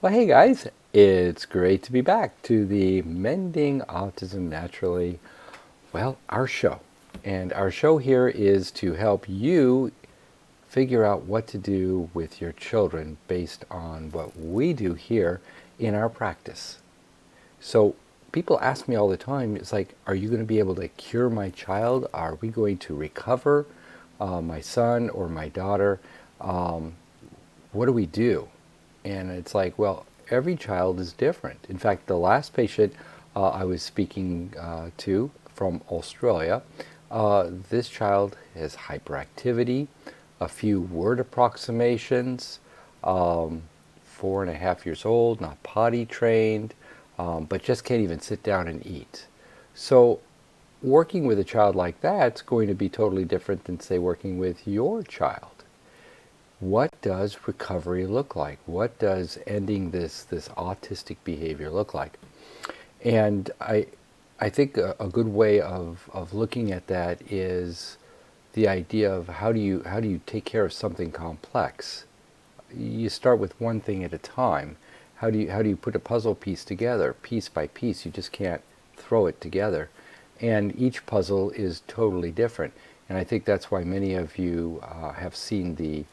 Well, hey guys, it's great to be back to the Mending Autism Naturally, our show. And our show here is to help you figure out what to do with your children based on what we do here in our practice. So people ask me all the time, it's like, are you going to be able to cure my child? Are we going to recover my son or my daughter? What do we do? And it's like, well, every child is different. In fact, the last patient I was speaking to from Australia, this child has hyperactivity, a few word approximations, 4.5 years old, not potty trained, but just can't even sit down and eat. So working with a child like that's going to be totally different than, say, working with your child. What does recovery look like? What does ending this autistic behavior look like? And I think a good way of looking at that is the idea of how do you take care of something complex. You start with one thing at a time. How do you put a puzzle piece together, piece by piece? You just can't throw it together. And each puzzle is totally different. And I think that's why many of you have seen the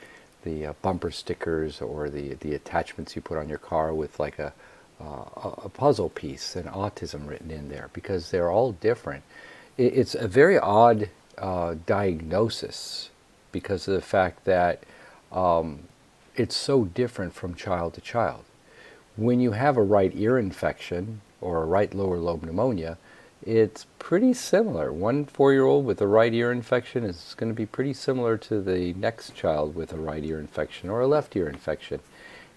bumper stickers or the attachments you put on your car with like a puzzle piece and autism written in there, because they're all different. It's a very odd diagnosis because of the fact that it's so different from child to child. When you have a right ear infection or a right lower lobe pneumonia, it's pretty similar. One 4-year-old with a right ear infection is going to be pretty similar to the next child with a right ear infection or a left ear infection.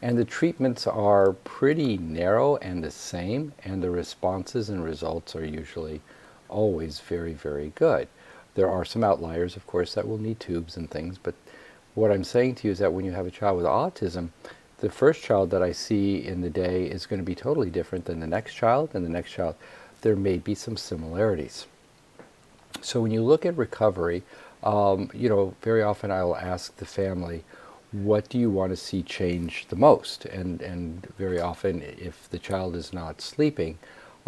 And the treatments are pretty narrow and the same, and the responses and results are usually always very, very good. There are some outliers, of course, that will need tubes and things, but what I'm saying to you is that when you have a child with autism, the first child that I see in the day is going to be totally different than the next child, and the next child. There may be some similarities. So when you look at recovery, very often I will ask the family, what do you want to see change the most? And very often, if the child is not sleeping,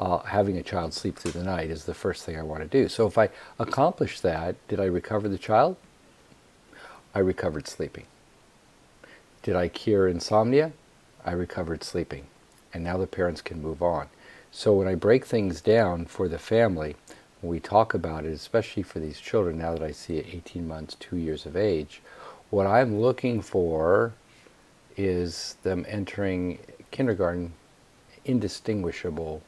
having a child sleep through the night is the first thing I want to do. So if I accomplish that, did I recover the child? I recovered sleeping. Did I cure insomnia? I recovered sleeping. And now the parents can move on. So when I break things down for the family, when we talk about it, especially for these children, now that I see it 18 months, 2 years of age, what I'm looking for is them entering kindergarten indistinguishable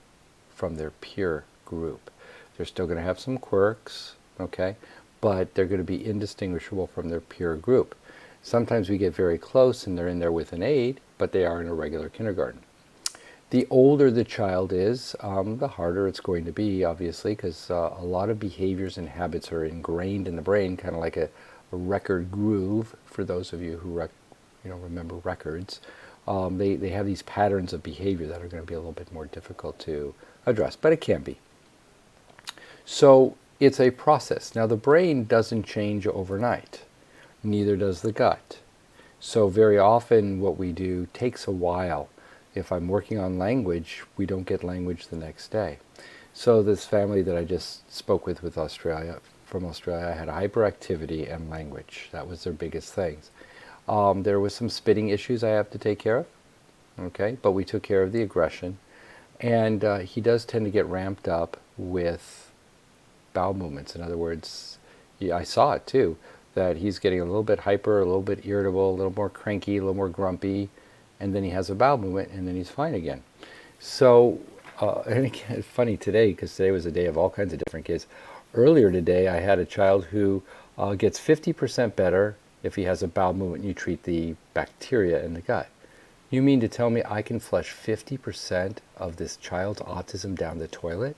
from their peer group. They're still going to have some quirks, okay, but they're going to be indistinguishable from their peer group. Sometimes we get very close and they're in there with an aide, but they are in a regular kindergarten. The older the child is, the harder it's going to be, obviously, because a lot of behaviors and habits are ingrained in the brain, kind of like a record groove, for those of you who remember records. They have these patterns of behavior that are going to be a little bit more difficult to address, but it can be. So it's a process. Now the brain doesn't change overnight, neither does the gut. So very often what we do takes a while. If I'm working on language, we don't get language the next day. So this family that I just spoke with from Australia, had hyperactivity and language. That was their biggest things. There was some spitting issues I have to take care of, okay, but we took care of the aggression. And he does tend to get ramped up with bowel movements. In other words, I saw it too, that he's getting a little bit hyper, a little bit irritable, a little more cranky, a little more grumpy, and then he has a bowel movement, and then he's fine again. So, and again, it's funny today, because today was a day of all kinds of different kids. Earlier today, I had a child who gets 50% better if he has a bowel movement and you treat the bacteria in the gut. You mean to tell me I can flush 50% of this child's autism down the toilet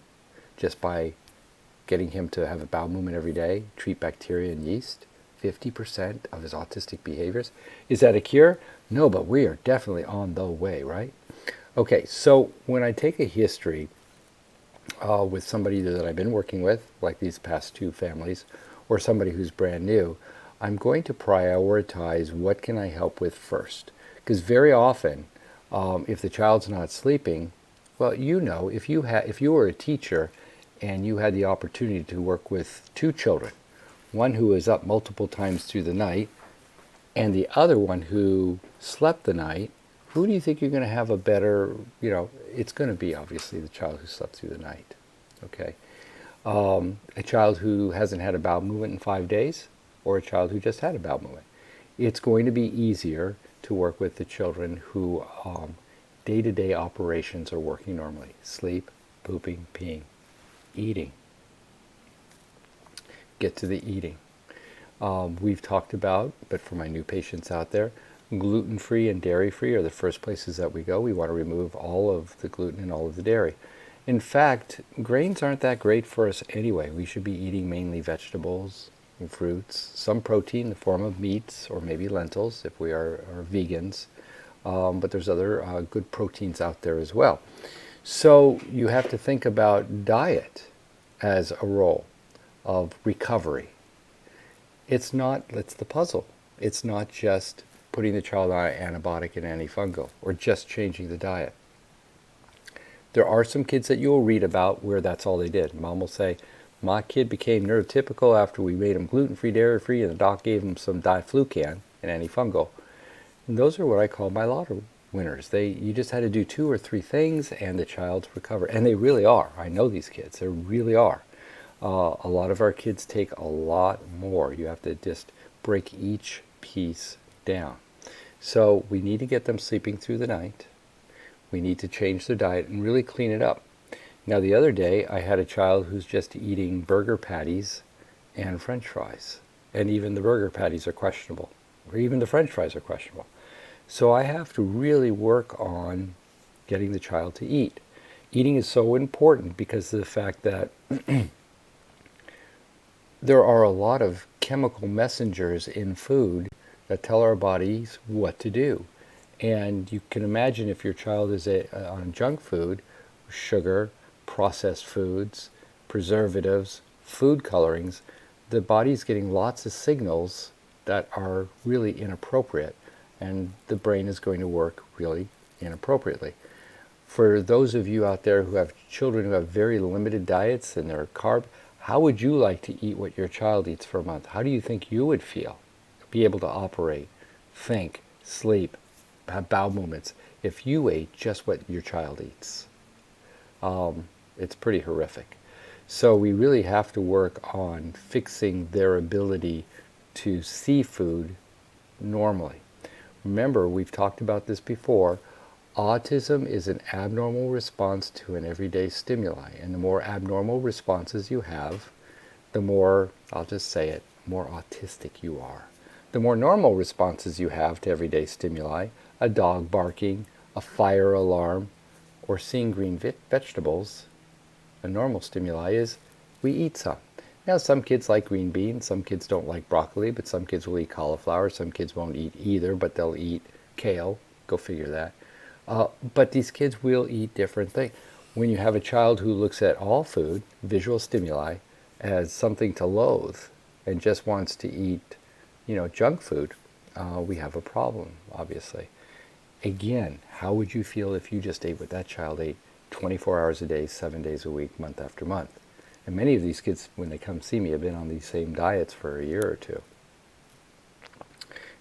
just by getting him to have a bowel movement every day, treat bacteria and yeast? 50% of his autistic behaviors. Is that a cure? No, but we are definitely on the way, right? Okay, so when I take a history with somebody that I've been working with, like these past two families, or somebody who's brand new, I'm going to prioritize what can I help with first. Because very often If the child's not sleeping, well, if you were a teacher and you had the opportunity to work with two children, one who was up multiple times through the night and the other one who slept the night, who do you think you're going to have a better, it's going to be obviously the child who slept through the night, okay? A child who hasn't had a bowel movement in 5 days, or a child who just had a bowel movement. It's going to be easier to work with the children who day-to-day operations are working normally. Sleep, pooping, peeing, eating. Get to the eating. We've talked about, but for my new patients out there, gluten-free and dairy-free are the first places that we go. We want to remove all of the gluten and all of the dairy. In fact, grains aren't that great for us anyway. We should be eating mainly vegetables and fruits, some protein in the form of meats or maybe lentils if we are vegans. But there's other good proteins out there as well. So you have to think about diet as a role of recovery. It's the puzzle. It's not just putting the child on an antibiotic and antifungal or just changing the diet. There are some kids that you'll read about where that's all they did. Mom will say, my kid became neurotypical after we made him gluten-free, dairy-free, and the doc gave him some diflucan, an antifungal. And those are what I call my lotto winners. You just had to do 2 or 3 things and the child's recovered. And they really are. I know these kids. They really are. A lot of our kids take a lot more. You have to just break each piece down. So we need to get them sleeping through the night. We need to change their diet and really clean it up. Now the other day I had a child who's just eating burger patties and French fries. And even the burger patties are questionable. Or even the French fries are questionable. So I have to really work on getting the child to eat. Eating is so important because of the fact that there are a lot of chemical messengers in food that tell our bodies what to do. And you can imagine if your child is on junk food, sugar, processed foods, preservatives, food colorings, the body's getting lots of signals that are really inappropriate, and the brain is going to work really inappropriately. For those of you out there who have children who have very limited diets and they're carb, how would you like to eat what your child eats for a month? How do you think you would feel? Be able to operate, think, sleep, have bowel movements if you ate just what your child eats? It's pretty horrific. So we really have to work on fixing their ability to see food normally. Remember, we've talked about this before, autism is an abnormal response to an everyday stimuli. And the more abnormal responses you have, the more, I'll just say it, more autistic you are. The more normal responses you have to everyday stimuli, a dog barking, a fire alarm, or seeing green vegetables, a normal stimuli is we eat some. Now some kids like green beans, some kids don't like broccoli, but some kids will eat cauliflower, some kids won't eat either, but they'll eat kale, go figure that. But these kids will eat different things. When you have a child who looks at all food, visual stimuli, as something to loathe and just wants to eat, junk food, we have a problem, obviously. Again, how would you feel if you just ate what that child ate 24 hours a day, 7 days a week, month after month? And many of these kids, when they come see me, have been on these same diets for a year or two.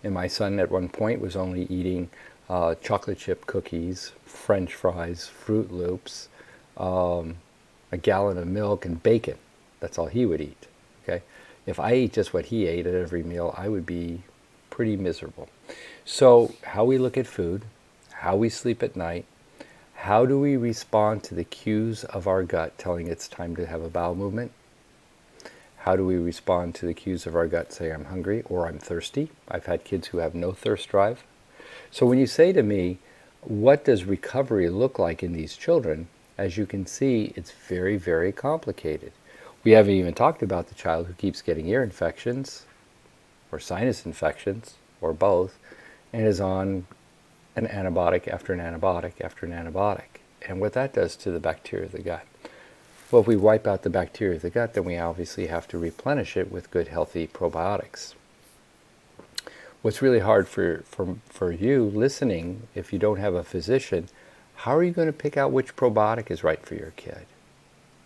And my son at one point was only eating chocolate chip cookies, French fries, Fruit Loops, a gallon of milk, and bacon. That's all he would eat. Okay? If I ate just what he ate at every meal, I would be pretty miserable. So how we look at food, how we sleep at night, how do we respond to the cues of our gut telling it's time to have a bowel movement? How do we respond to the cues of our gut saying I'm hungry or I'm thirsty? I've had kids who have no thirst drive. So when you say to me, what does recovery look like in these children? As you can see, it's very, very complicated. We haven't even talked about the child who keeps getting ear infections or sinus infections or both and is on an antibiotic after an antibiotic after an antibiotic, and what that does to the bacteria of the gut. Well, if we wipe out the bacteria of the gut, then we obviously have to replenish it with good, healthy probiotics. What's really hard for you listening, if you don't have a physician, how are you going to pick out which probiotic is right for your kid?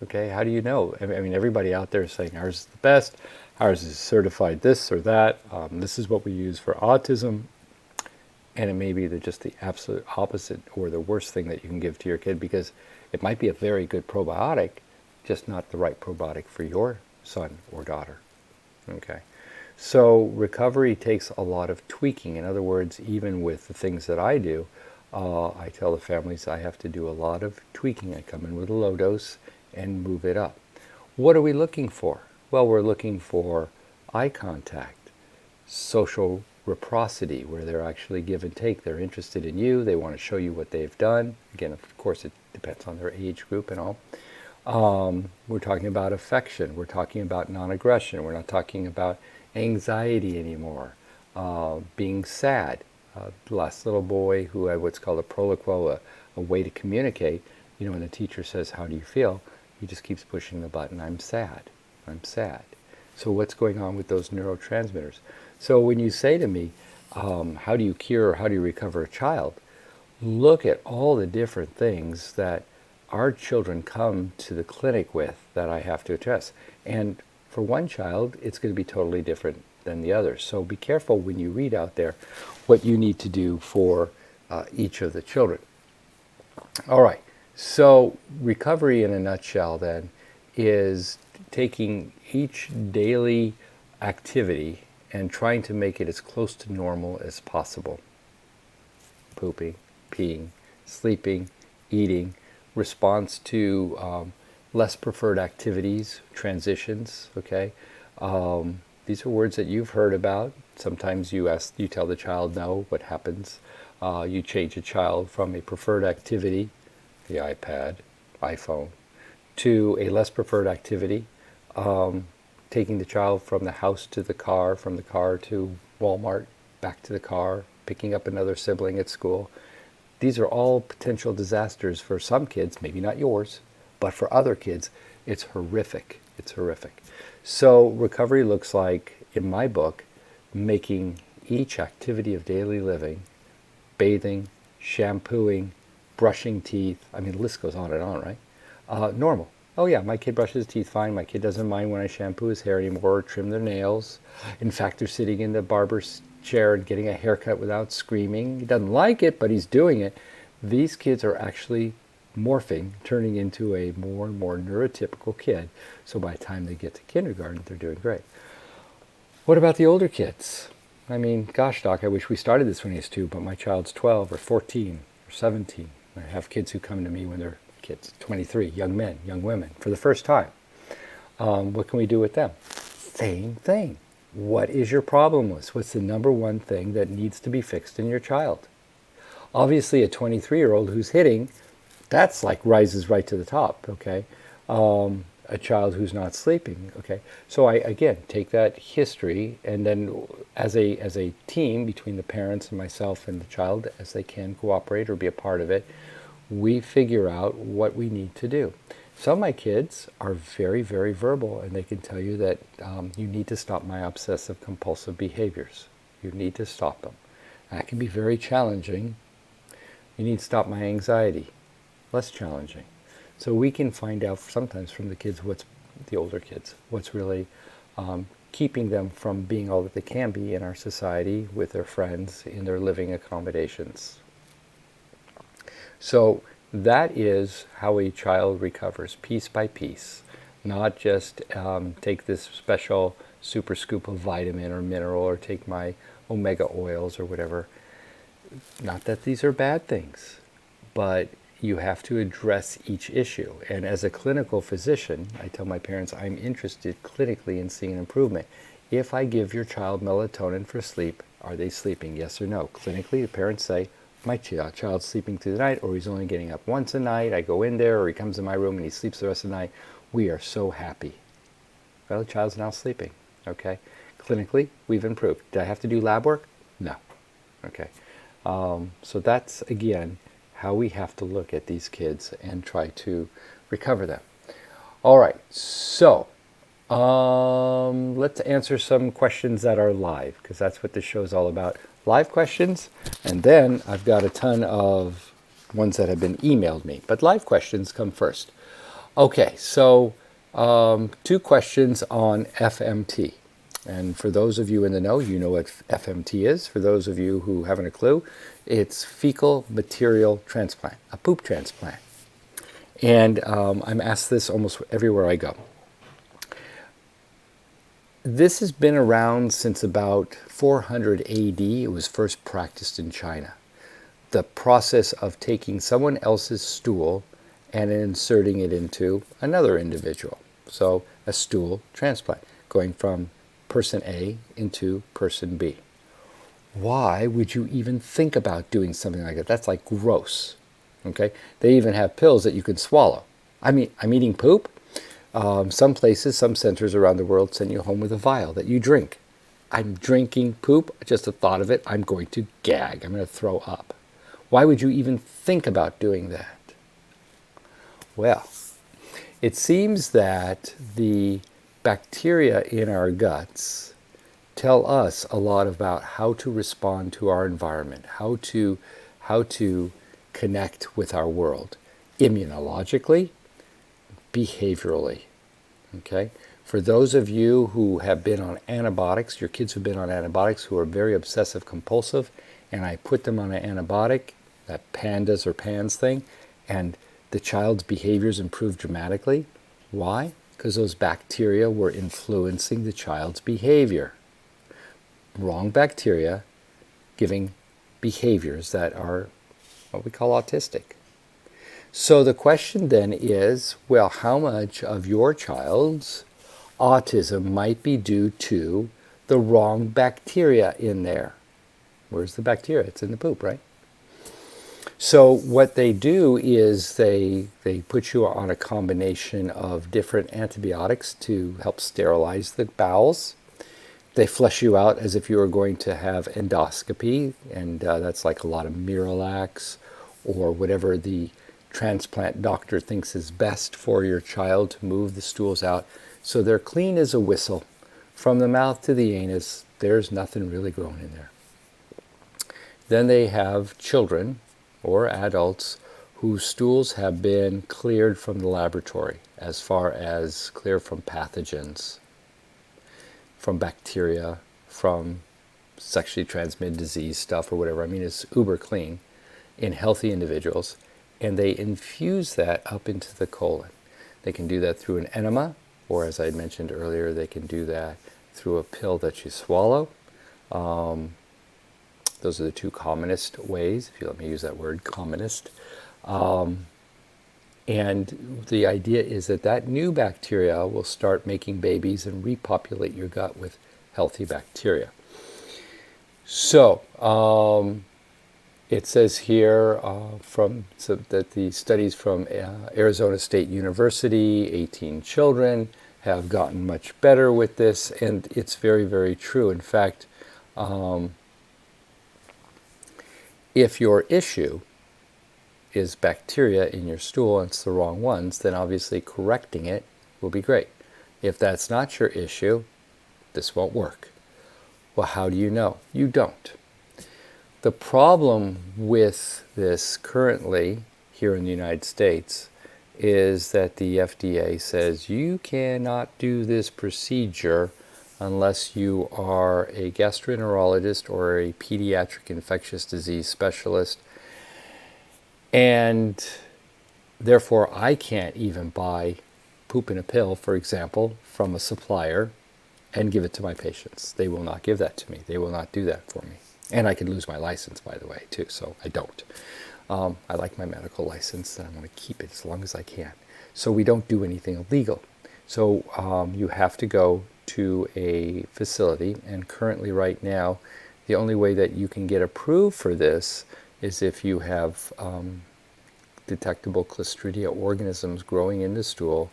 Okay, how do you know? I mean, everybody out there is saying ours is the best, ours is certified this or that, this is what we use for autism, and it may be just the absolute opposite or the worst thing that you can give to your kid, because it might be a very good probiotic, just not the right probiotic for your son or daughter. Okay, so recovery takes a lot of tweaking. In other words, even with the things that I do, I tell the families I have to do a lot of tweaking. I come in with a low dose and move it up. What are we looking for? Well, we're looking for eye contact, social reciprocity, where they're actually give and take. They're interested in you. They want to show you what they've done. Again, of course, it depends on their age group and all. We're talking about affection. We're talking about non-aggression. We're not talking about anxiety anymore. Being sad. The last little boy who had what's called a proloquo, a way to communicate, when the teacher says, "How do you feel?" he just keeps pushing the button, "I'm sad, I'm sad." So what's going on with those neurotransmitters? So when you say to me, how do you cure or how do you recover a child? Look at all the different things that our children come to the clinic with that I have to address. And for one child, it's going to be totally different than the others. So be careful when you read out there what you need to do for each of the children. All right, so recovery in a nutshell then is taking each daily activity and trying to make it as close to normal as possible. Pooping, peeing, sleeping, eating, response to less preferred activities, transitions, okay? These are words that you've heard about. Sometimes you tell the child no, what happens? You change a child from a preferred activity, the iPad, iPhone, to a less preferred activity, taking the child from the house to the car, from the car to Walmart, back to the car, picking up another sibling at school. These are all potential disasters for some kids, maybe not yours, but for other kids, it's horrific. It's horrific. So recovery looks like, in my book, making each activity of daily living, bathing, shampooing, brushing teeth, I mean, the list goes on and on, right? Normal. Oh yeah, my kid brushes his teeth fine. My kid doesn't mind when I shampoo his hair anymore or trim their nails. In fact, they're sitting in the barber's chair and getting a haircut without screaming. He doesn't like it, but he's doing it. These kids are actually morphing, turning into a more and more neurotypical kid. So by the time they get to kindergarten, they're doing great. What about the older kids? I mean, gosh, Doc, I wish we started this when he was 2, but my child's 12 or 14 or 17. I have kids who come to me when they're kids, 23, young men, young women, for the first time. What can we do with them? Same thing. What is your problem list? What's the number one thing that needs to be fixed in your child? Obviously, a 23-year-old who's hitting, that's like rises right to the top, okay? A child who's not sleeping, okay? So I, again, take that history, and then as a team between the parents and myself and the child, as they can cooperate or be a part of it, we figure out what we need to do. Some of my kids are very, very verbal, and they can tell you that you need to stop my obsessive compulsive behaviors. You need to stop them. That can be very challenging. You need to stop my anxiety. Less challenging. So we can find out sometimes from the kids, the older kids, what's really keeping them from being all that they can be in our society with their friends, in their living accommodations. So that is how a child recovers, piece by piece. Not just take this special super scoop of vitamin or mineral or take my omega oils or whatever. Not that these are bad things, but you have to address each issue. And as a clinical physician, I tell my parents I'm interested clinically in seeing an improvement. If I give your child melatonin for sleep, are they sleeping, yes or no? Clinically, the parents say, my child's sleeping through the night, or he's only getting up once a night. I go in there, or he comes in my room and he sleeps the rest of the night. We are so happy. Well, the child's now sleeping, okay? Clinically, we've improved. Did I have to do lab work? No. Okay. So that's, again, how we have to look at these kids and try to recover them. All right, so Let's answer some questions that are live, because that's what this show is all about. Live questions, and then I've got a ton of ones that have been emailed me. But live questions come first. Okay, so two questions on FMT. And for those of you in the know, you know what FMT is. For those of you who haven't a clue, it's fecal material transplant, a poop transplant. And I'm asked this almost everywhere I go. This has been around since about 400 AD. It was first practiced in China. The process of taking someone else's stool and inserting it into another individual. So a stool transplant, going from person A into person B. Why would you even think about doing something like that? That's like gross. Okay? They even have pills that you can swallow. I mean, I'm eating poop. Some places, some centers around the world send you home with a vial that you drink. I'm drinking poop. Just the thought of it, I'm going to gag. I'm going to throw up. Why would you even think about doing that? Well, it seems that the bacteria in our guts tell us a lot about how to respond to our environment, how to connect with our world, immunologically, behaviorally. Okay? For those of you who have been on antibiotics, your kids who've been on antibiotics who are very obsessive compulsive, and I put them on an antibiotic, that PANDAS or PANS thing, and the child's behaviors improved dramatically. Why? Because those bacteria were influencing the child's behavior. Wrong bacteria giving behaviors that are what we call autistic. So the question then is, well, how much of your child's autism might be due to the wrong bacteria in there? Where's the bacteria? It's in the poop, right? So what they do is they put you on a combination of different antibiotics to help sterilize the bowels. They flush you out as if you were going to have endoscopy, and that's like a lot of Miralax or whatever the transplant doctor thinks is best for your child to move the stools out. So they're clean as a whistle. From the mouth to the anus, there's nothing really growing in there. Then they have children or adults whose stools have been cleared from the laboratory, as far as clear from pathogens, from bacteria, from sexually transmitted disease stuff or whatever. I mean, it's uber clean in healthy individuals, and they infuse that up into the colon. They can do that through an enema, or as I mentioned earlier, they can do that through a pill that you swallow. Those are the two commonest ways, if you let me use that word, commonest. And the idea is that that new bacteria will start making babies and repopulate your gut with healthy bacteria. So it says here that the studies from Arizona State University, 18 children, have gotten much better with this, and it's very, very true. In fact, if your issue is bacteria in your stool and it's the wrong ones, then obviously correcting it will be great. If that's not your issue, this won't work. Well, how do you know? You don't. The problem with this currently here in the United States is that the FDA says you cannot do this procedure unless you are a gastroenterologist or a pediatric infectious disease specialist. And therefore, I can't even buy poop in a pill, for example, from a supplier and give it to my patients. They will not give that to me. They will not do that for me. And I could lose my license, by the way, too, so I don't. I like my medical license, and I want to keep it as long as I can. So we don't do anything illegal. So you have to go to a facility, and currently right now, the only way that you can get approved for this is if you have detectable Clostridia organisms growing in the stool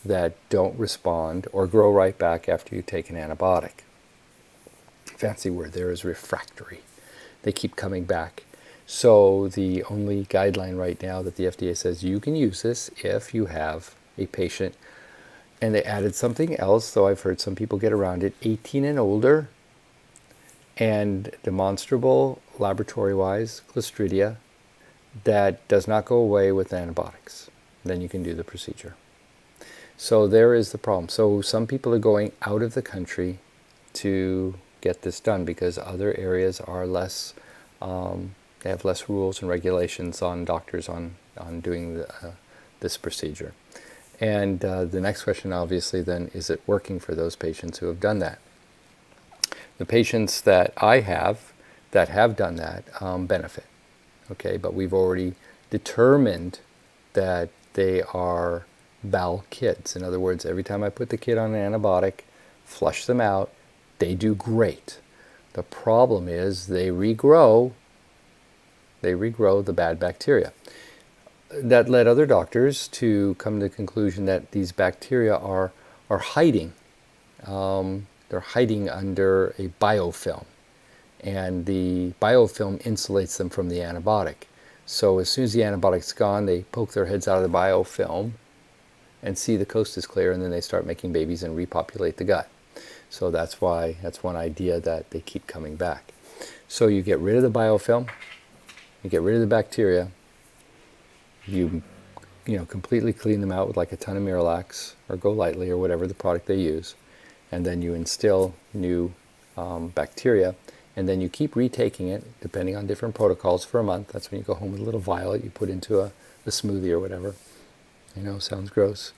that don't respond or grow right back after you take an antibiotic. Fancy word there is refractory. They keep coming back. So the only guideline right now that the FDA says you can use this if you have a patient And they added something else, though I've heard some people get around it, 18 and older, and demonstrable laboratory-wise Clostridia that does not go away with antibiotics. Then you can do the procedure. So there is the problem. So some people are going out of the country to get this done because other areas are less, they have less rules and regulations on doctors on doing this procedure. And the next question obviously then, is it working for those patients who have done that? The patients that I have that have done that benefit, okay? But we've already determined that they are bowel kids. In other words, every time I put the kid on an antibiotic, flush them out, they do great. The problem is they regrow the bad bacteria. That led other doctors to come to the conclusion that these bacteria are hiding. They're hiding under a biofilm, and the biofilm insulates them from the antibiotic. So as soon as the antibiotic's gone, they poke their heads out of the biofilm and see the coast is clear, and then they start making babies and repopulate the gut. So that's one idea that they keep coming back. So you get rid of the biofilm, you get rid of the bacteria, you completely clean them out with like a ton of Miralax or Go Lightly or whatever the product they use, and then you instill new bacteria, and then you keep retaking it depending on different protocols for a month. That's when you go home with a little vial you put into a smoothie or whatever. Sounds gross.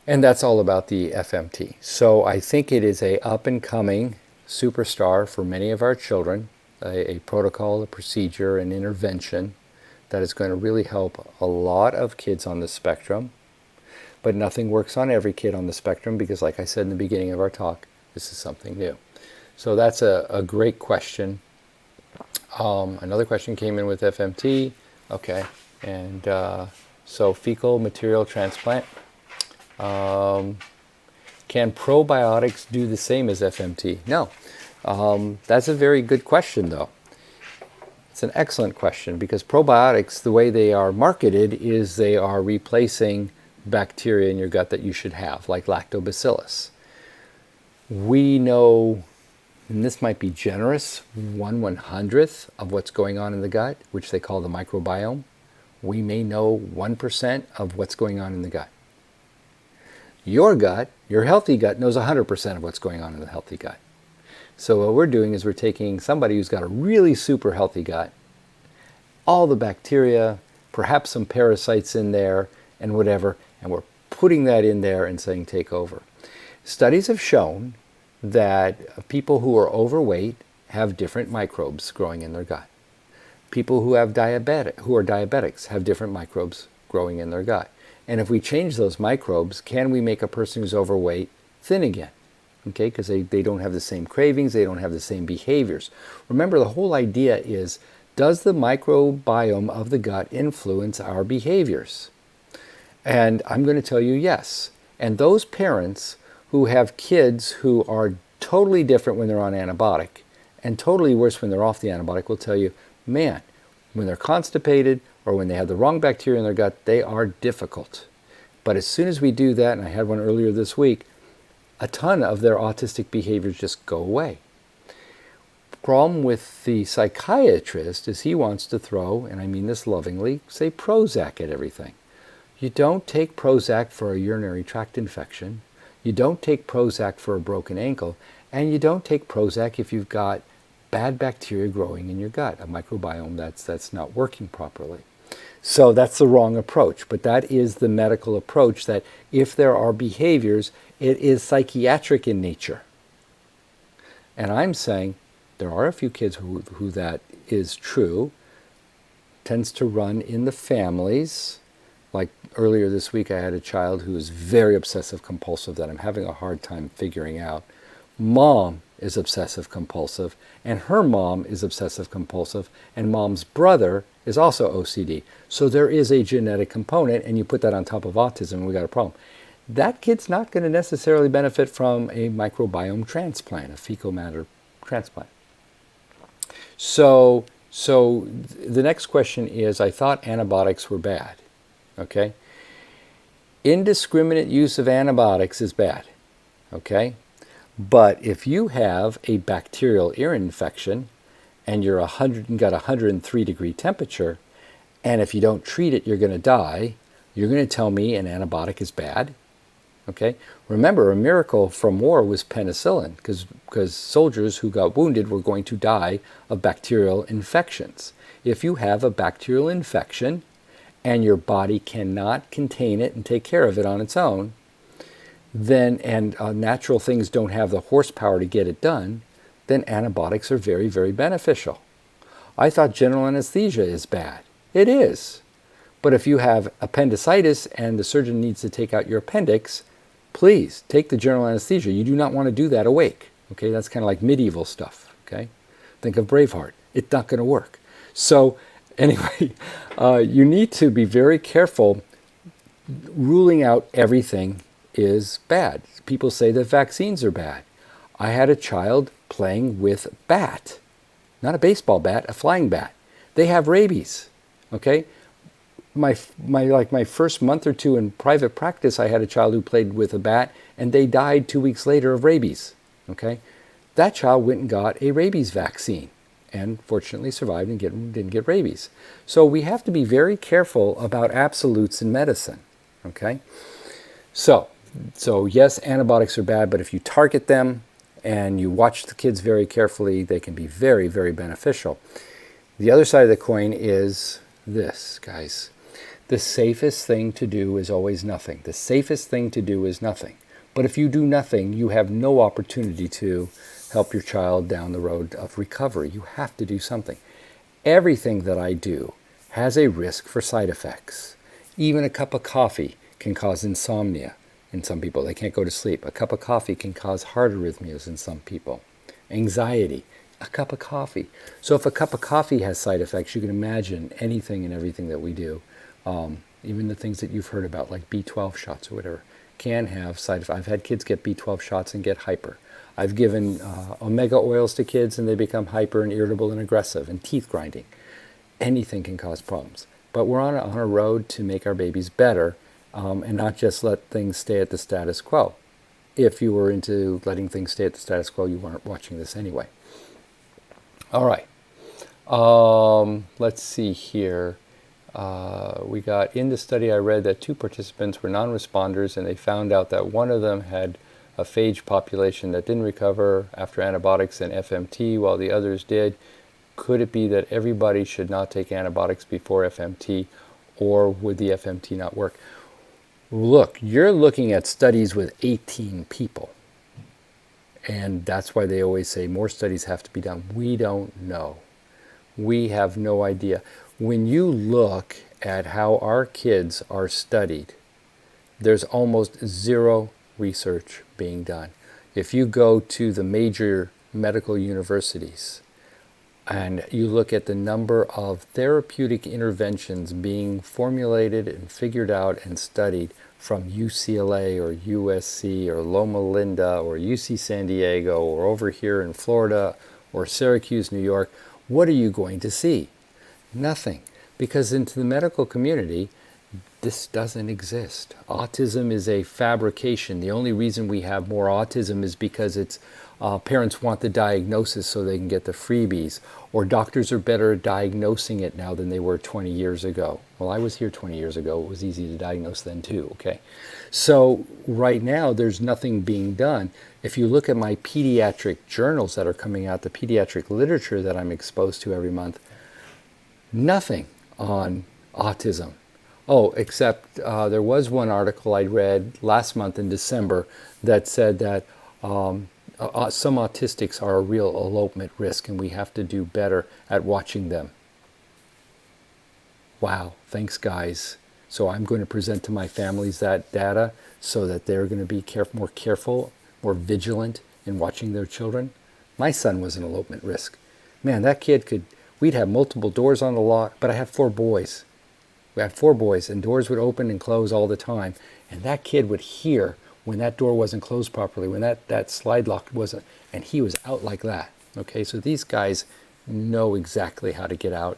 And that's all about the FMT. So I think it is a up and coming superstar for many of our children, a protocol, a procedure, an intervention that is going to really help a lot of kids on the spectrum. But nothing works on every kid on the spectrum because, like I said in the beginning of our talk, this is something new. So that's a great question. Another question came in with FMT. Okay, and so fecal material transplant. Can probiotics do the same as FMT? No. That's a very good question, though. It's an excellent question because probiotics, the way they are marketed is they are replacing bacteria in your gut that you should have, like lactobacillus. We know, and this might be generous, 1/100th of what's going on in the gut, which they call the microbiome. We may know 1% of what's going on in the gut. Your gut, your healthy gut, knows 100% of what's going on in the healthy gut. So what we're doing is we're taking somebody who's got a really super healthy gut, all the bacteria, perhaps some parasites in there and whatever, and we're putting that in there and saying take over. Studies have shown that people who are overweight have different microbes growing in their gut. People who are diabetics have different microbes growing in their gut. And if we change those microbes, can we make a person who's overweight thin again? Okay, because they don't have the same cravings, they don't have the same behaviors. Remember, the whole idea is, does the microbiome of the gut influence our behaviors? And I'm going to tell you yes. And those parents who have kids who are totally different when they're on antibiotic and totally worse when they're off the antibiotic will tell you, man, when they're constipated or when they have the wrong bacteria in their gut, they are difficult. But as soon as we do that, and I had one earlier this week, a ton of their autistic behaviors just go away. Problem with the psychiatrist is he wants to throw, and I mean this lovingly, say Prozac at everything. You don't take Prozac for a urinary tract infection. You don't take Prozac for a broken ankle. And you don't take Prozac if you've got bad bacteria growing in your gut, a microbiome that's not working properly. So that's the wrong approach. But that is the medical approach, that if there are behaviors, it is psychiatric in nature. And I'm saying there are a few kids who that is true. Tends to run in the families. Like earlier this week, I had a child who is very obsessive compulsive that I'm having a hard time figuring out. Mom is obsessive compulsive, and her mom is obsessive compulsive, and mom's brother is also OCD. So there is a genetic component, and you put that on top of autism, and we got a problem. That kid's not going to necessarily benefit from a microbiome transplant, a fecal matter transplant. So the next question is, I thought antibiotics were bad. Okay? Indiscriminate use of antibiotics is bad, okay? But if you have a bacterial ear infection and you're 100 and got a 103-degree temperature, and if you don't treat it, you're going to die, you're going to tell me an antibiotic is bad? Okay? Remember, a miracle from war was penicillin, because soldiers who got wounded were going to die of bacterial infections. If you have a bacterial infection and your body cannot contain it and take care of it on its own, then, and natural things don't have the horsepower to get it done, then antibiotics are very, very beneficial. I thought general anesthesia is bad. It is. But if you have appendicitis and the surgeon needs to take out your appendix, please take the general anesthesia. You do not want to do that awake. Okay, that's kind of like medieval stuff. Okay, think of Braveheart. It's not going to work. So anyway, you need to be very careful. Ruling out everything is bad. People say that vaccines are bad. I had a child playing with a bat, not a baseball bat, a flying bat. They have rabies. Okay. My first month or two in private practice, I had a child who played with a bat and they died 2 weeks later of rabies. Okay, that child went and got a rabies vaccine and fortunately survived and didn't get rabies. So we have to be very careful about absolutes in medicine. Okay, so yes, antibiotics are bad, but if you target them and you watch the kids very carefully, they can be very, very beneficial. The other side of the coin is this, guys. The safest thing to do is always nothing. The safest thing to do is nothing. But if you do nothing, you have no opportunity to help your child down the road of recovery. You have to do something. Everything that I do has a risk for side effects. Even a cup of coffee can cause insomnia in some people. They can't go to sleep. A cup of coffee can cause heart arrhythmias in some people. Anxiety. A cup of coffee. So if a cup of coffee has side effects, you can imagine anything and everything that we do. Even the things that you've heard about, like B12 shots or whatever, can have side effects. I've had kids get B12 shots and get hyper. I've given omega oils to kids and they become hyper and irritable and aggressive and teeth grinding. Anything can cause problems. But we're on a road to make our babies better and not just let things stay at the status quo. If you were into letting things stay at the status quo, you weren't watching this anyway. All right. Let's see here. We got in the study I read that 2 participants were non-responders and they found out that one of them had a phage population that didn't recover after antibiotics and FMT while the others did. Could it be that everybody should not take antibiotics before FMT, or would the FMT not work? Look, you're looking at studies with 18 people. And that's why they always say more studies have to be done. We don't know. We have no idea. When you look at how our kids are studied, there's almost zero research being done. If you go to the major medical universities and you look at the number of therapeutic interventions being formulated and figured out and studied from UCLA or USC or Loma Linda or UC San Diego or over here in Florida or Syracuse, New York, what are you going to see? Nothing. Because into the medical community, this doesn't exist. Autism is a fabrication. The only reason we have more autism is because it's parents want the diagnosis so they can get the freebies, or doctors are better at diagnosing it now than they were 20 years ago. Well, I was here 20 years ago. It was easy to diagnose then too, okay? So right now, there's nothing being done. If you look at my pediatric journals that are coming out, the pediatric literature that I'm exposed to every month, nothing on autism. Oh, except there was one article I read last month in December that said that some autistics are a real elopement risk and we have to do better at watching them. Wow, thanks guys. So I'm going to present to my families that data so that they're going to be more careful, more vigilant in watching their children. My son was an elopement risk. Man, that kid we'd have multiple doors on the lock, but I had 4 boys. We had 4 boys and doors would open and close all the time. And that kid would hear when that door wasn't closed properly, when that slide lock wasn't, and he was out like that. Okay, so these guys know exactly how to get out.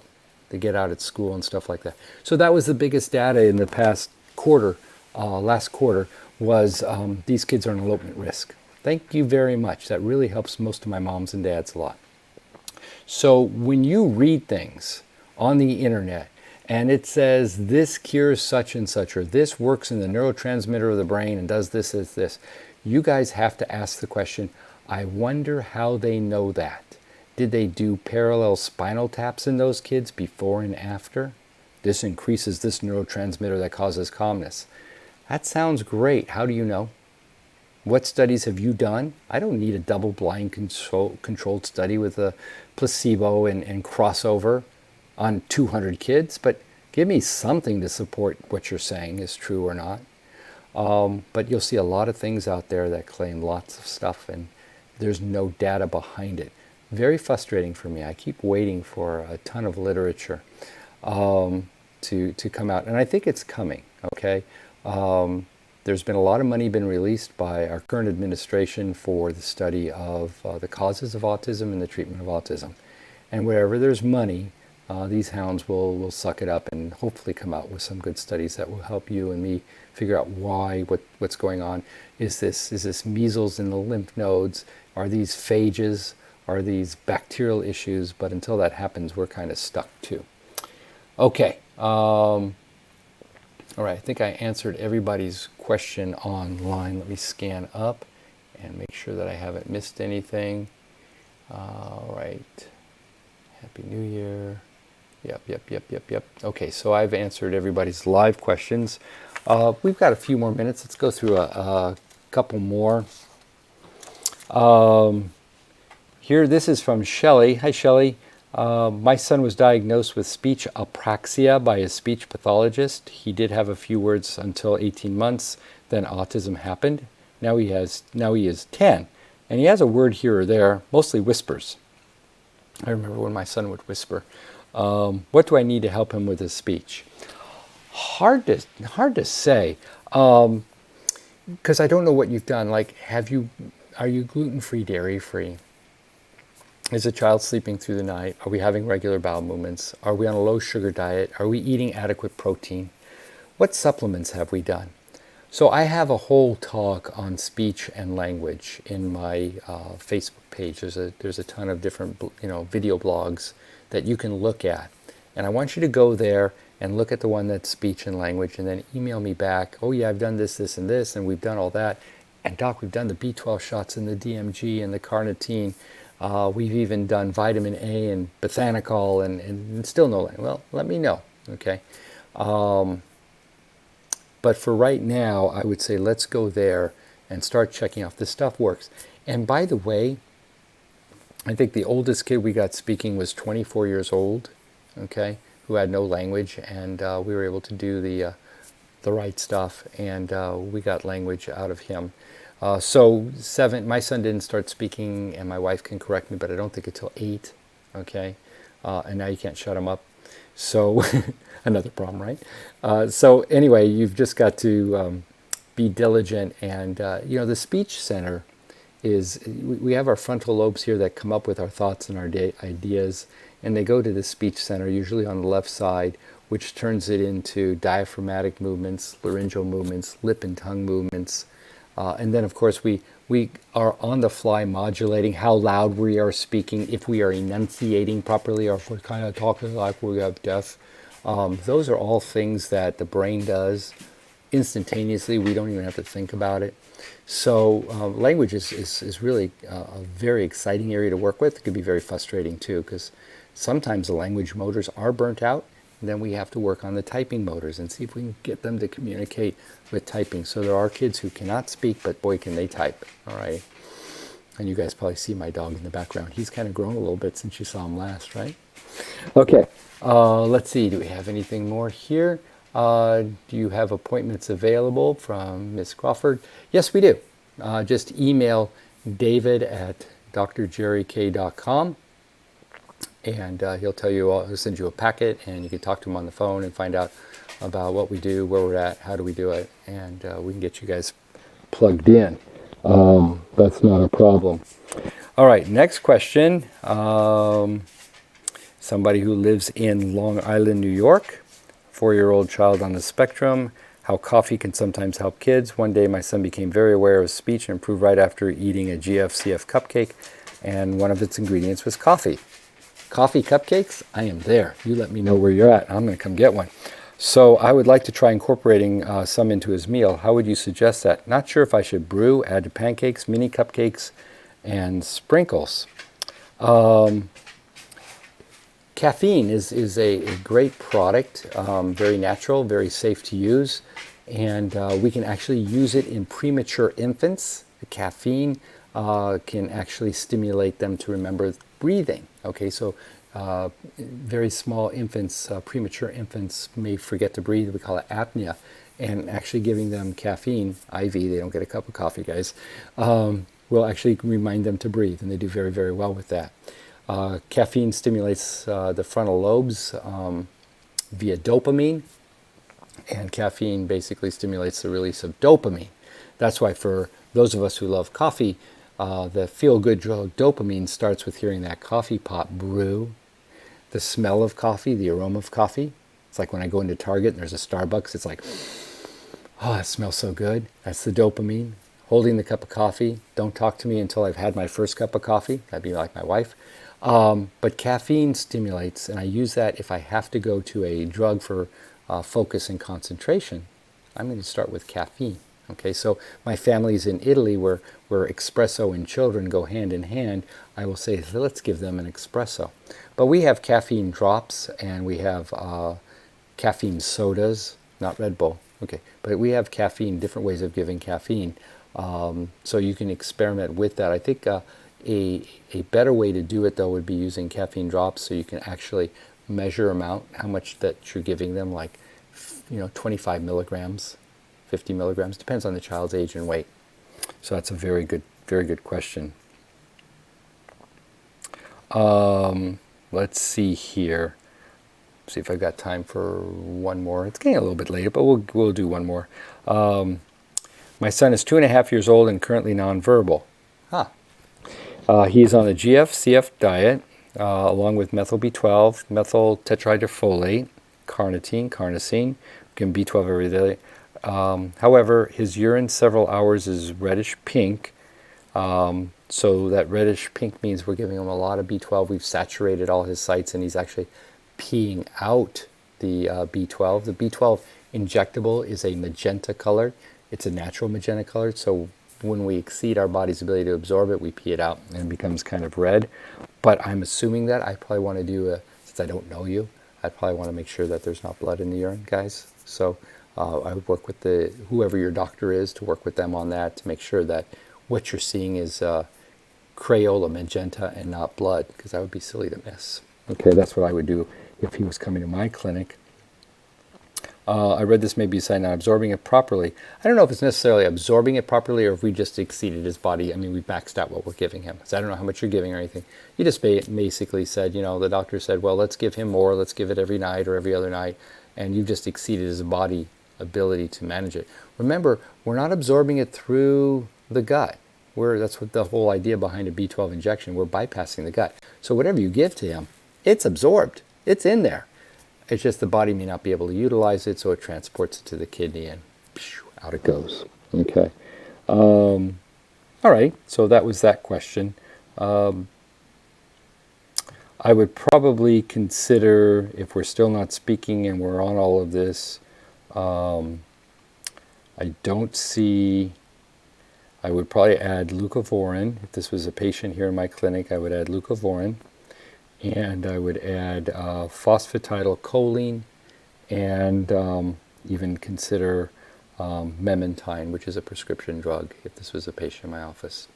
They get out at school and stuff like that. So that was the biggest data in the past quarter last quarter was these kids are an elopement risk. Thank you very much. That really helps most of my moms and dads a lot. So when you read things on the internet and it says this cures such and such, or this works in the neurotransmitter of the brain and does this, you guys have to ask the question, I wonder how they know that. Did they do parallel spinal taps in those kids before and after? This increases this neurotransmitter that causes calmness. That sounds great. How do you know? What studies have you done? I don't need a double-blind controlled study with a placebo and crossover on 200 kids, but give me something to support what you're saying is true or not. But you'll see a lot of things out there that claim lots of stuff and there's no data behind it. Very frustrating for me. I keep waiting for a ton of literature to come out, and I think it's coming, okay? There's been a lot of money been released by our current administration for the study of the causes of autism and the treatment of autism. And wherever there's money, these hounds will suck it up and hopefully come out with some good studies that will help you and me figure out what's going on. Is this measles in the lymph nodes? Are these phages? Are these bacterial issues? But until that happens, we're kind of stuck too. Okay. All right, I think I answered everybody's question online. Let me scan up and make sure that I haven't missed anything. All right. Happy New Year. Yep. Okay, so I've answered everybody's live questions. We've got a few more minutes. Let's go through a couple more. Here, this is from Shelley. Hi, Shelley. My son was diagnosed with speech apraxia by a speech pathologist. He did have a few words until 18 months. Then autism happened. Now he is 10, and he has a word here or there, mostly whispers. I remember when my son would whisper. What do I need to help him with his speech? Hard to say, because I don't know what you've done. Like, are you gluten-free, dairy-free? Is the child sleeping through the night? Are we having regular bowel movements? Are we on a low sugar diet? Are we eating adequate protein? What supplements have we done? So I have a whole talk on speech and language in my Facebook page. There's a ton of different video blogs that you can look at. And I want you to go there and look at the one that's speech and language and then email me back, oh yeah, I've done this, and this, and we've done all that. And doc, we've done the B12 shots and the DMG and the carnitine. We've even done vitamin A and bothanicol and still no language. Well, let me know, okay? But for right now, I would say let's go there and start checking off. This stuff works. And by the way, I think the oldest kid we got speaking was 24 years old, okay, who had no language, and we were able to do the right stuff, and we got language out of him. So 7, my son didn't start speaking, and my wife can correct me, but I don't think until 8, okay? And now you can't shut him up. So another problem, right? So anyway, you've just got to be diligent, and the speech center we have our frontal lobes here that come up with our thoughts and our ideas, and they go to the speech center, usually on the left side, which turns it into diaphragmatic movements, laryngeal movements, lip and tongue movements. And then, of course, we are on the fly modulating how loud we are speaking, if we are enunciating properly, or if we're kind of talking like we have deaf. Those are all things that the brain does instantaneously. We don't even have to think about it. So language is really a very exciting area to work with. It can be very frustrating too, because sometimes the language motors are burnt out. And then we have to work on the typing motors and see if we can get them to communicate with typing. So there are kids who cannot speak, but boy, can they type. All right. And you guys probably see my dog in the background. He's kind of grown a little bit since you saw him last, right? Okay. Let's see. Do we have anything more here? Do you have appointments available from Ms. Crawford? Yes, we do. Just email David at drjerryk.com. And he'll tell you, he'll send you a packet, and you can talk to him on the phone and find out about what we do, where we're at, how do we do it, and we can get you guys plugged in. That's not a problem. All right, next question. Somebody who lives in Long Island, New York, 4-year-old child on the spectrum. how coffee can sometimes help kids. One day my son became very aware of speech and improved right after eating a GFCF cupcake, and one of its ingredients was coffee. Coffee cupcakes? I am there. You let me know where you're at. I'm going to come get one. So I would like to try incorporating some into his meal. How would you suggest that? Not sure if I should brew, add to pancakes, mini cupcakes, and sprinkles. Caffeine is a great product, very natural, very safe to use, and we can actually use it in premature infants. The caffeine can actually stimulate them to remember breathing. Okay, so very small infants, premature infants may forget to breathe. We call it apnea, and actually giving them caffeine, IV, they don't get a cup of coffee, guys, will actually remind them to breathe, and they do very, very well with that. Caffeine stimulates the frontal lobes via dopamine, and caffeine basically stimulates the release of dopamine. That's why for those of us who love coffee, the feel-good drug dopamine starts with hearing that coffee pot brew, the smell of coffee, the aroma of coffee. It's like when I go into Target and there's a Starbucks, it's like, oh, it smells so good. That's the dopamine. Holding the cup of coffee. Don't talk to me until I've had my first cup of coffee. That'd be like my wife. But caffeine stimulates, and I use that if I have to go to a drug for focus and concentration. I'm going to start with caffeine. Okay, so my family's in Italy where espresso and children go hand in hand. I will say, let's give them an espresso. But we have caffeine drops, and we have caffeine sodas, not Red Bull. Okay, but we have caffeine, different ways of giving caffeine. So you can experiment with that. I think a better way to do it, though, would be using caffeine drops, so you can actually measure amount, how much that you're giving them, like 25 milligrams, 50 milligrams, depends on the child's age and weight. So that's a very good question. Let's see here. See if I've got time for one more. It's getting a little bit later, but we'll do one more. My son is 2.5 years old and currently nonverbal. He's on a GFCF diet, along with methyl B12, methyl tetrahydrofolate, carnitine, carnosine, again B12 every day. However, his urine several hours is reddish pink. So that reddish pink means we're giving him a lot of B12. We've saturated all his sites, and he's actually peeing out the B12. The B12 injectable is a magenta color. It's a natural magenta color, so when we exceed our body's ability to absorb it, we pee it out and it becomes kind of red. But I'm assuming that I probably want to do since I don't know you, I probably want to make sure that there's not blood in the urine, guys. So I would work with whoever your doctor is, to work with them on that, to make sure that what you're seeing is Crayola magenta and not blood, because that would be silly to miss. Okay, that's what I would do if he was coming to my clinic. I read this may be a sign not absorbing it properly. I don't know if it's necessarily absorbing it properly, or if we just exceeded his body. I mean, we maxed out what we're giving him. So I don't know how much you're giving or anything. You just basically said, the doctor said, well, let's give him more. Let's give it every night or every other night. And you've just exceeded his body ability to manage it. Remember, we're not absorbing it through the gut. That's what the whole idea behind a B12 injection. We're bypassing the gut. So whatever you give to him, it's absorbed. It's in there. It's just the body may not be able to utilize it, so it transports it to the kidney, and out it goes. Okay. All right, so that was that question. I would probably consider, if we're still not speaking and we're on all of this, I don't see... I would probably add leucovorin. If this was a patient here in my clinic, I would add leucovorin. And I would add phosphatidylcholine, and even consider memantine, which is a prescription drug, if this was a patient in my office.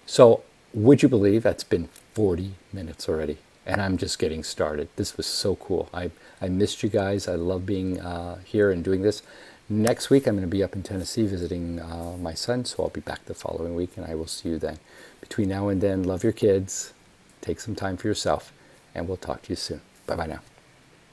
So would you believe that's been 40 minutes already? And I'm just getting started. This was so cool. I missed you guys. I love being here and doing this. Next week, I'm going to be up in Tennessee visiting my son, so I'll be back the following week, and I will see you then. Between now and then, love your kids, take some time for yourself, and we'll talk to you soon. Bye-bye now.